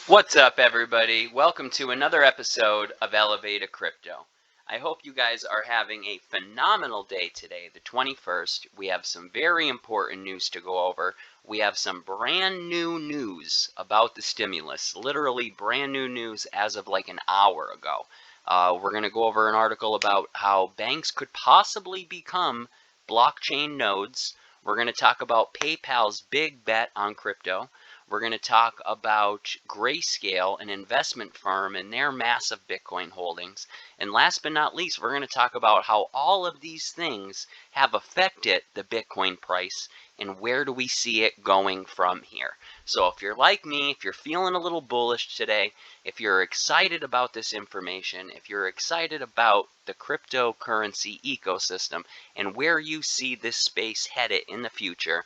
What's up, everybody? Welcome to another episode of Elevated Crypto. I hope you guys are having a phenomenal day today, the 21st. We have some very important news to go over. We have some brand new news about the stimulus, literally brand new news as of like an hour ago. We're going to go over an article about how banks could possibly become blockchain nodes. We're going to talk about PayPal's big bet on crypto. We're going to talk about Grayscale, an investment firm, and their massive Bitcoin holdings. And last but not least, we're going to talk about how all of these things have affected the Bitcoin price and where do we see it going from here. So if you're like me, if you're feeling a little bullish today, if you're excited about this information, if you're excited about the cryptocurrency ecosystem and where you see this space headed in the future,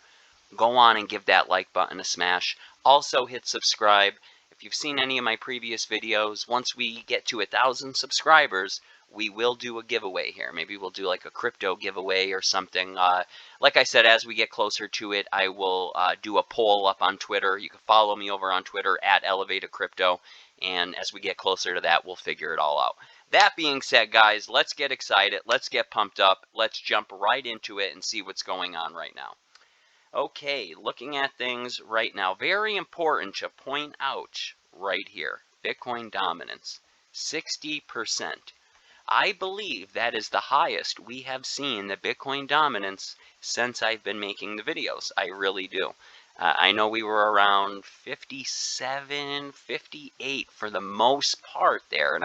go on and give that like button a smash. Also hit subscribe. If you've seen any of my previous videos, once we get to 1,000 subscribers, we will do a giveaway here. Maybe we'll do like a crypto giveaway or something. Like I said, as we get closer to it, I will do a poll up on Twitter. You can follow me over on Twitter at Elevated Crypto. And as we get closer to that, we'll figure it all out. That being said, guys, let's get excited. Let's get pumped up. Let's jump right into it and see what's going on right now. Okay, looking at things right now, very important to point out right here, Bitcoin dominance, 60%. I believe that is the highest we have seen the Bitcoin dominance since I've been making the videos. I really do. I know we were around 57, 58 for the most part there, and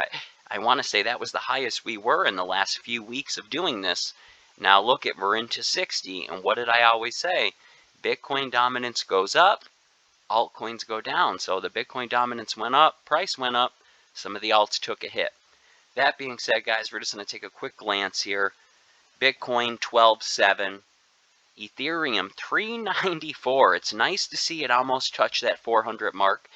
I want to say that was the highest we were in the last few weeks of doing this. Now look at, we're into 60, and what did I always say? Bitcoin dominance goes up, altcoins go down. So the Bitcoin dominance went up, price went up, some of the alts took a hit. That being said, guys, we're just going to take a quick glance here. Bitcoin 12.7, Ethereum 394. It's nice to see it almost touch that 400 mark.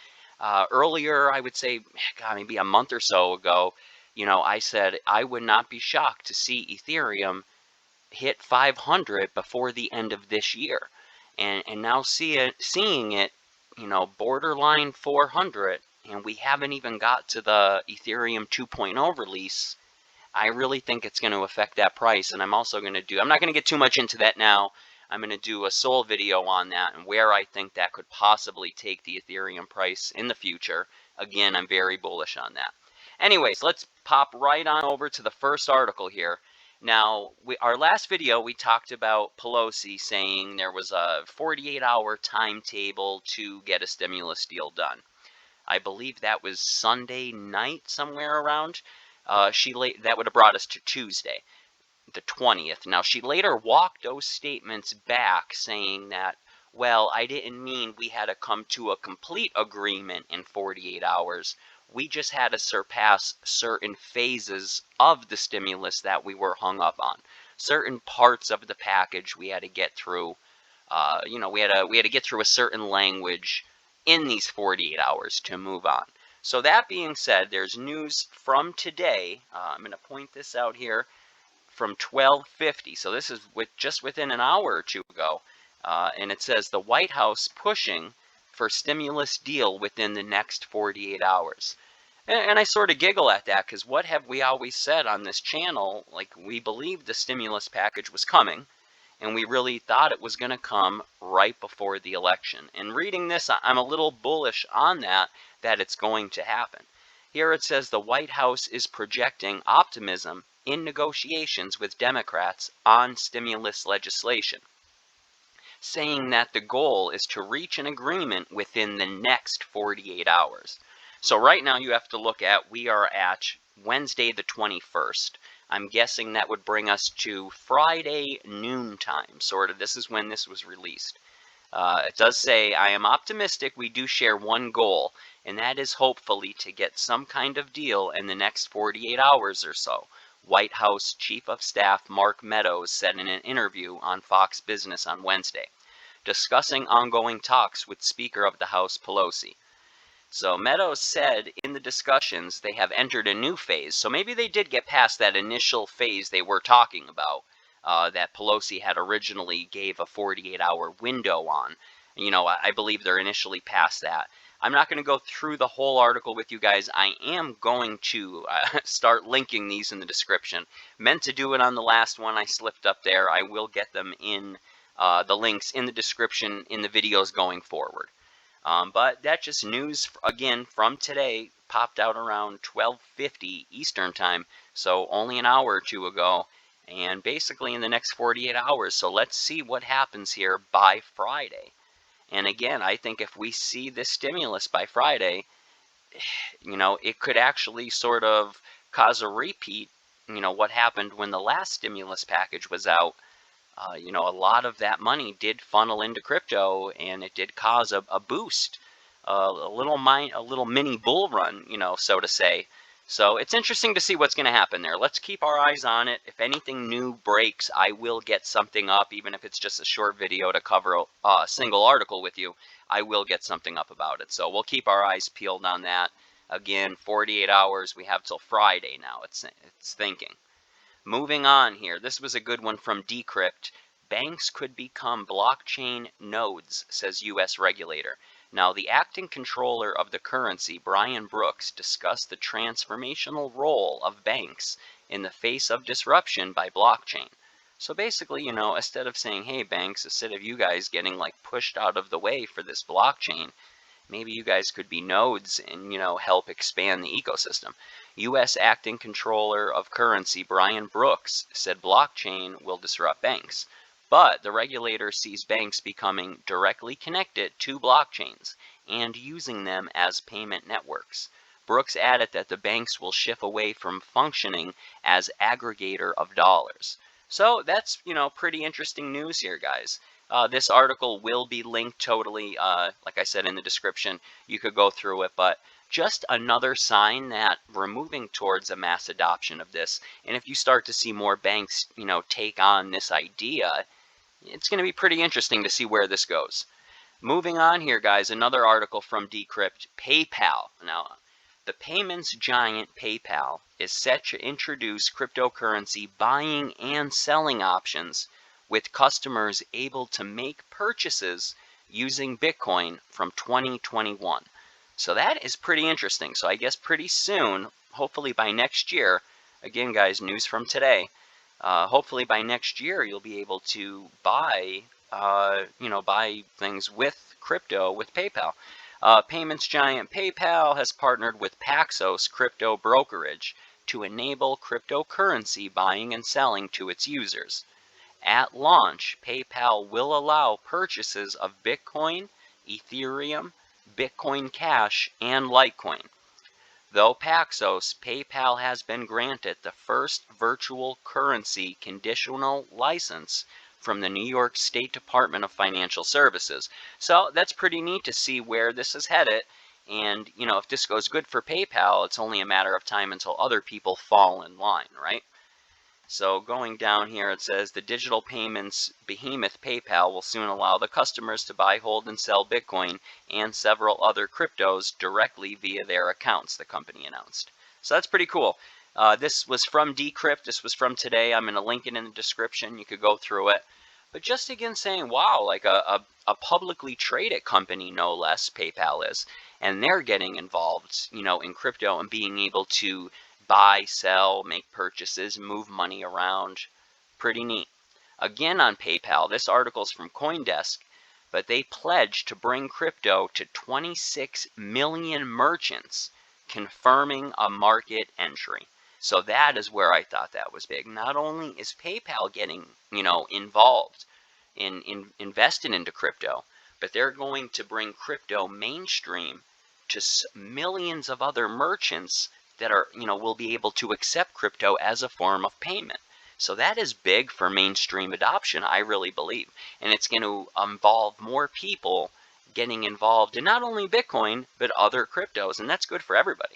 Earlier, I would say, God, maybe a month or so ago, I said I would not be shocked to see Ethereum hit 500 before the end of this year. And now seeing it, borderline 400, and we haven't even got to the Ethereum 2.0 release. I really think it's going to affect that price, and I'm also going to I'm not going to get too much into that now. I'm going to do a sole video on that and where I think that could possibly take the Ethereum price in the future. Again, I'm very bullish on that. Anyways, let's pop right on over to the first article here. Now, our last video, we talked about Pelosi saying there was a 48-hour timetable to get a stimulus deal done. I believe that was Sunday night, somewhere around. That would have brought us to Tuesday, the 20th. Now, she later walked those statements back, saying that, well, I didn't mean we had to come to a complete agreement in 48 hours. We just had to surpass certain phases of the stimulus that we were hung up on. Certain parts of the package we had to get through. We had to get through a certain language in these 48 hours to move on. So that being said, there's news from today. I'm going to point this out here from 12:50. So this is just within an hour or two ago. And it says the White House pushing for stimulus deal within the next 48 hours. And I sort of giggle at that because what have we always said on this channel? Like, we believed the stimulus package was coming, and we really thought it was going to come right before the election. And reading this, I'm a little bullish on that it's going to happen. Here it says the White House is projecting optimism in negotiations with Democrats on stimulus legislation, saying that the goal is to reach an agreement within the next 48 hours. So right now you have to look at, we are at Wednesday the 21st. I'm guessing that would bring us to Friday noontime, sort of. This is when this was released. It does say, I am optimistic we do share one goal, and that is hopefully to get some kind of deal in the next 48 hours or so. White House Chief of Staff Mark Meadows said in an interview on Fox Business on Wednesday, discussing ongoing talks with Speaker of the House Pelosi. So Meadows said in the discussions they have entered a new phase. So maybe they did get past that initial phase they were talking about, that Pelosi had originally gave a 48-hour window on. I believe they're initially past that. I'm not going to go through the whole article with you guys. I am going to start linking these in the description. Meant to do it on the last one. I slipped up there. I will get them in the links in the description in the videos going forward. But that's just news, again, from today. Popped out around 12:50 Eastern Time, so only an hour or two ago, and basically in the next 48 hours. So let's see what happens here by Friday. And again, I think if we see this stimulus by Friday, it could actually sort of cause a repeat, what happened when the last stimulus package was out. A lot of that money did funnel into crypto, and it did cause a boost, a little mini bull run, so to say. So it's interesting to see what's going to happen there. Let's keep our eyes on it. If anything new breaks, I will get something up, even if it's just a short video to cover a single article with you. I will get something up about it. So we'll keep our eyes peeled on that. Again, 48 hours. We have till Friday now. It's thinking. Moving on here, this was a good one from Decrypt. Banks could become blockchain nodes, says U.S. regulator. Now, the acting controller of the currency, Brian Brooks, discussed the transformational role of banks in the face of disruption by blockchain. So basically, instead of saying, hey, banks, instead of you guys getting pushed out of the way for this blockchain, maybe you guys could be nodes and, help expand the ecosystem. U.S. Acting Controller of Currency Brian Brooks said blockchain will disrupt banks, but the regulator sees banks becoming directly connected to blockchains and using them as payment networks. Brooks added that the banks will shift away from functioning as aggregator of dollars. So that's, pretty interesting news here, guys. This article will be linked totally, like I said, in the description. You could go through it, but just another sign that we're moving towards a mass adoption of this. And if you start to see more banks, take on this idea, it's going to be pretty interesting to see where this goes. Moving on here, guys, another article from Decrypt. PayPal. Now, the payments giant PayPal is set to introduce cryptocurrency buying and selling options, with customers able to make purchases using Bitcoin from 2021. So that is pretty interesting. So I guess pretty soon, hopefully by next year, again, guys, news from today, hopefully by next year you'll be able to buy, buy things with crypto with PayPal. Payments giant PayPal has partnered with Paxos crypto brokerage to enable cryptocurrency buying and selling to its users. At launch, PayPal will allow purchases of Bitcoin, Ethereum, Bitcoin Cash, and Litecoin. Though Paxos, PayPal has been granted the first virtual currency conditional license from the New York State Department of Financial Services. So that's pretty neat to see where this is headed. And, if this goes good for PayPal, it's only a matter of time until other people fall in line, right? So going down here, it says the digital payments behemoth PayPal will soon allow the customers to buy, hold, and sell Bitcoin and several other cryptos directly via their accounts, the company announced. So that's pretty cool. This was from Decrypt. This was from today. I'm going to link it in the description. You could go through it. But just again saying, wow, like a publicly traded company, no less, PayPal is. And they're getting involved, in crypto and being able to buy, sell, make purchases, move money around. Pretty neat. Again on PayPal, this article is from CoinDesk, but they pledged to bring crypto to 26 million merchants, confirming a market entry. So that is where I thought that was big. Not only is PayPal getting, involved in invested into crypto, but they're going to bring crypto mainstream to millions of other merchants that are, will be able to accept crypto as a form of payment. So that is big for mainstream adoption, I really believe. And it's going to involve more people getting involved in not only Bitcoin, but other cryptos. And that's good for everybody.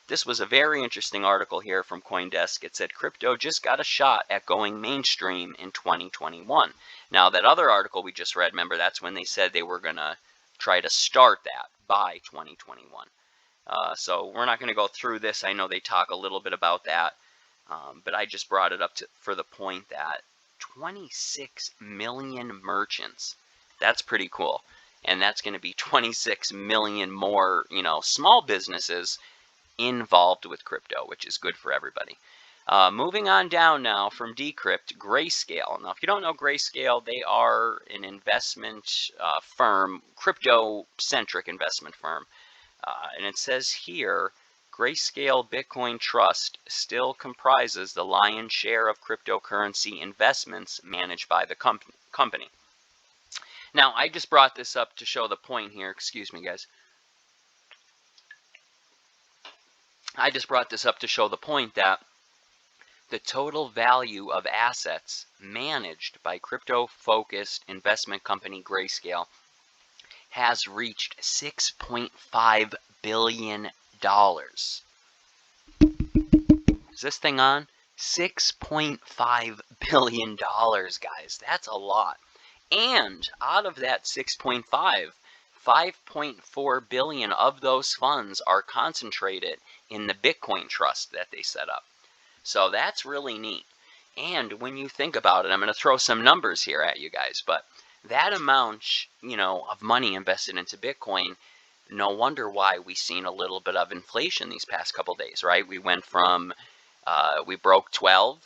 This was a very interesting article here from CoinDesk. It said crypto just got a shot at going mainstream in 2021. Now, that other article we just read, remember, that's when they said they were going to try to start that by 2021. So we're not going to go through this. I know they talk a little bit about that, but I just brought it up for the point that 26 million merchants, that's pretty cool. and that's going to be 26 million more, small businesses involved with crypto, which is good for everybody. Moving on down now from Decrypt, Grayscale. Now, if you don't know Grayscale, they are an investment firm, crypto-centric investment firm. And it says here, Grayscale Bitcoin Trust still comprises the lion's share of cryptocurrency investments managed by the company. Now, I just brought this up to show the point here. Excuse me, guys. I just brought this up to show the point that the total value of assets managed by crypto-focused investment company Grayscale has reached $6.5 billion. Is this thing on? $6.5 billion, guys. That's a lot. And out of that 6.5, 5.4 billion of those funds are concentrated in the Bitcoin trust that they set up. So that's really neat. And when you think about it, I'm going to throw some numbers here at you guys, but that amount, of money invested into Bitcoin, no wonder why we've seen a little bit of inflation these past couple days, right? We went from, we broke 12,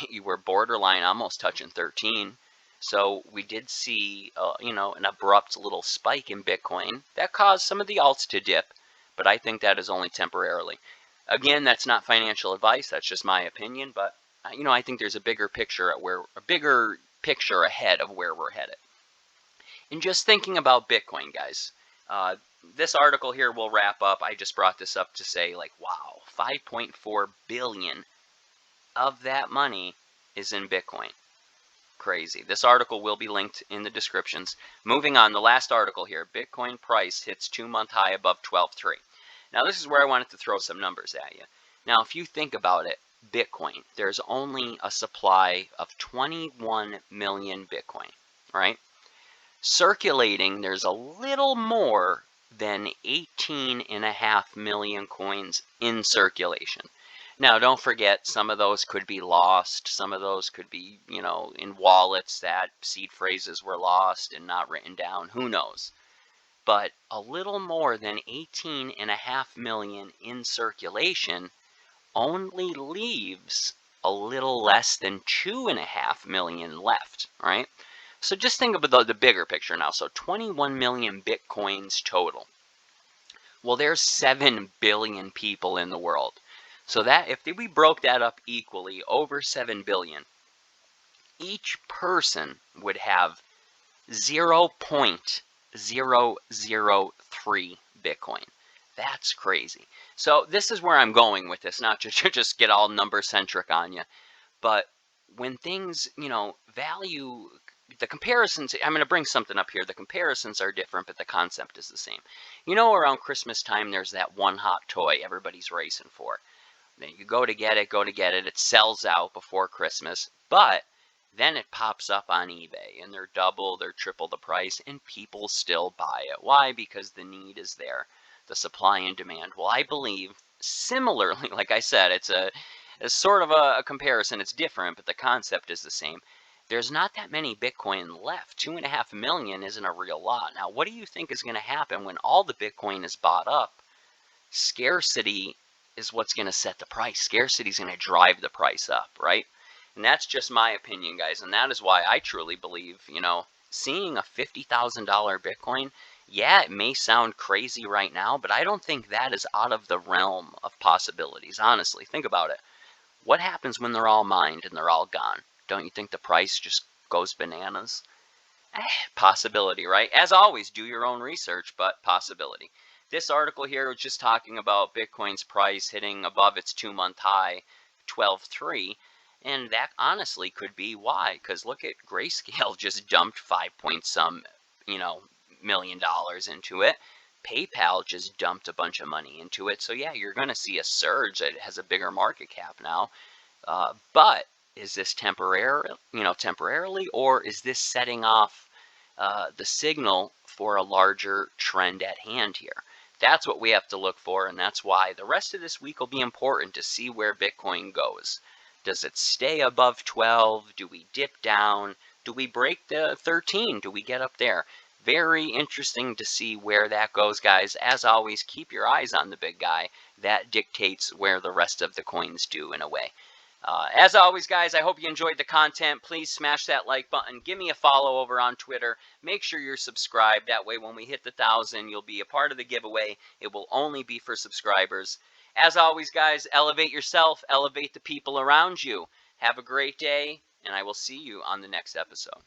you were borderline almost touching 13. So we did see, an abrupt little spike in Bitcoin that caused some of the alts to dip, but I think that is only temporarily. Again, that's not financial advice. That's just my opinion. But I think there's a bigger picture ahead of where we're headed. And just thinking about Bitcoin, guys, this article here will wrap up. I just brought this up to say, wow, 5.4 billion of that money is in Bitcoin. Crazy. This article will be linked in the descriptions. Moving on, the last article here, Bitcoin price hits 2-month high above 12.3. Now, this is where I wanted to throw some numbers at you. Now, if you think about it, Bitcoin, there's only a supply of 21 million Bitcoin, right? Circulating, there's a little more than 18.5 million coins in circulation. Now, don't forget, some of those could be lost. Some of those could be, in wallets that seed phrases were lost and not written down. Who knows? But a little more than 18.5 million in circulation only leaves a little less than 2.5 million left, right? So just think about the bigger picture now. So 21 million Bitcoins total. Well, there's 7 billion people in the world. So that if we broke that up equally over 7 billion, each person would have 0.003 Bitcoin. That's crazy. So this is where I'm going with this, not just get all number centric on you, but when things, value, the comparisons, I'm going to bring something up here. The comparisons are different, but the concept is the same. Around Christmas time, there's that one hot toy everybody's racing for. Then you go to get it, it sells out before Christmas, but then it pops up on eBay and they're double, they're triple the price, and people still buy it. Why? Because the need is there, the supply and demand. Well, I believe similarly, like I said, it's a sort of a comparison. It's different, but the concept is the same. There's not that many Bitcoin left. 2.5 million isn't a real lot. Now, what do you think is going to happen when all the Bitcoin is bought up? Scarcity is what's going to set the price. Scarcity is going to drive the price up, right? And that's just my opinion, guys. And that is why I truly believe, seeing a $50,000 Bitcoin, yeah, it may sound crazy right now, but I don't think that is out of the realm of possibilities. Honestly, think about it. What happens when they're all mined and they're all gone? Don't you think the price just goes bananas? Possibility, right? As always, do your own research, but possibility. This article here was just talking about Bitcoin's price hitting above its 2-month high, 12.3, and that honestly could be why. Because look at Grayscale just dumped $5 million into it. PayPal just dumped a bunch of money into it. So yeah, you're going to see a surge that has a bigger market cap now. But is this temporarily, or is this setting off the signal for a larger trend at hand here? That's what we have to look for, and that's why the rest of this week will be important to see where Bitcoin goes. Does it stay above 12? Do we dip down? Do we break the 13? Do we get up there? Very interesting to see where that goes, guys. As always, keep your eyes on the big guy. That dictates where the rest of the coins do in a way. As always, guys, I hope you enjoyed the content. Please smash that like button. Give me a follow over on Twitter. Make sure you're subscribed. That way, when we hit the 1,000, you'll be a part of the giveaway. It will only be for subscribers. As always, guys, elevate yourself, elevate the people around you. Have a great day, and I will see you on the next episode.